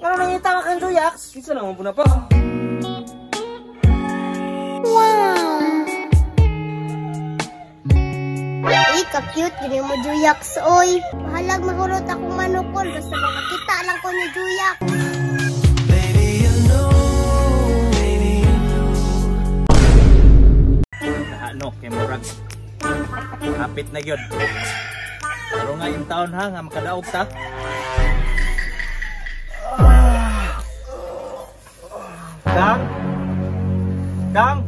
Ano nangita kang Juyax? Kinsa naman po na pa? Wow! Ay, ka-cute. Gini mo, Juyax, oy. Mahalag mahurot akong manukol. Basta makakita lang ko ni Juyax. Ano, kay Murag. Hapit na yun. Pero nga yung taon ha, nga makadaog ta. Kang! Kang!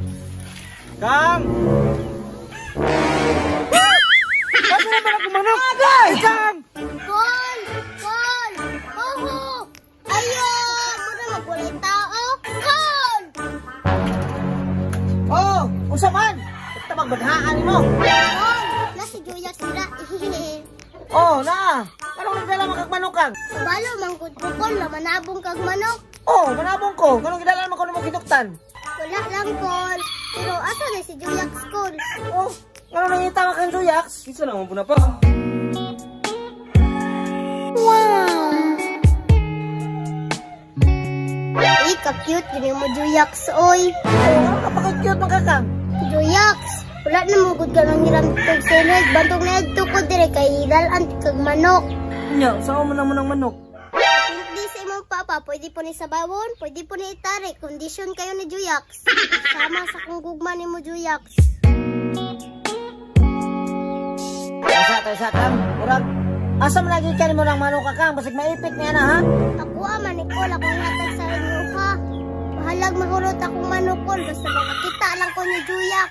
Kang! Ano na ba na kumanok? Agay! Kang! Kol! Kol! Oho! Ayo! Muna magulay tao! Kol! Oh! Unsa man? Ito magbadhaan mo. Kol! Na si Juyax sila. Oh, na! Anong nagdala makagmanokang? Balo, manggod ko, Kol. Manabong kag manok. Oh, manabong ko. Anong gidala mo ko mo kinuktan? Wala lang, Kol. Pero asa na si Juyax, Kol? Oh, anong nangita kang Juyax? Kinsa naman po na pa? Wow! Ay, ka-cute. Gini mo, Juyax, oy. Oh, kapag-cute magkakang. Juyax, wala na mugod ka ng hiram tug sinod. Bantog na ito ko dire kay hilalan kag manok. Nya, saan mo naman ang manok? Hindi sa imong papa, pwede po ni sabawon, pwede po ni itari. Kondisyon kayo ni Juyax. Sama sa kong gugma ni mo, Juyax. Isa kang, murag. Asa man lagi ka mo ng manok kakang, basig maipit niya na ha? Ako ama ni Kol, ako hatag sa inyo ha. Mahalag mahurot akong manukol, basta makakita lang ko ni Juyax.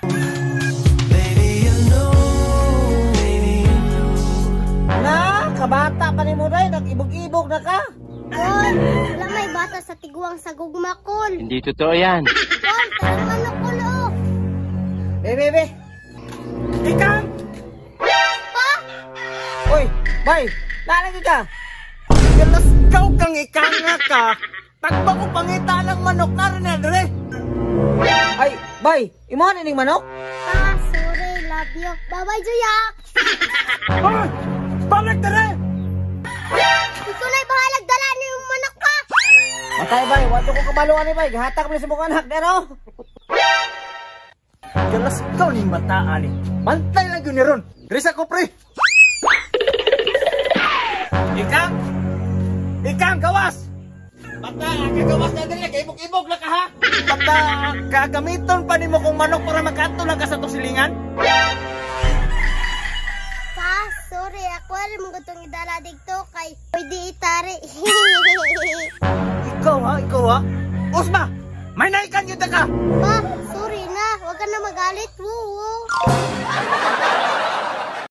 Na, kabata pa ni mo rin, nag-ibog-ibog na ka. Kol, wala may bata sa tiguang sa gugma, Kol. Hindi totoo yan. Kol, tarang manukol, oh. Bebe. Ikang! Pa? Uy, bay, lalagi ka. Galas kau kang ikanga ka. Tagba ko pangita ng manok na rin na dre. Ay, bay, imo ning manok? Ah, sorry, love you. Bye-bye, Juyax. Ay! Balik na rin! Ikaw na'y bahalag dala niyo yung manok pa. Matay bay, wato ko kabaluan ni bay, gahatak mo sa mukha anak pero. Galas kau ni mataan eh. Bantay lang yun ni Ron. Dresa ko pre. Ikang! Ikang, gawas! Bata, kagawas na din kay ibog-ibog na ka ha! Bata, gagamiton pa ni mo kung manok para magkanto lang ka sa itong silingan? Pa, sorry. Ako alam mo itong idala dito kay pwede itari. Ikaw ha? Usma! May naikan yun ka! Pa, sorry na. Huwag ka na magalit. Woo.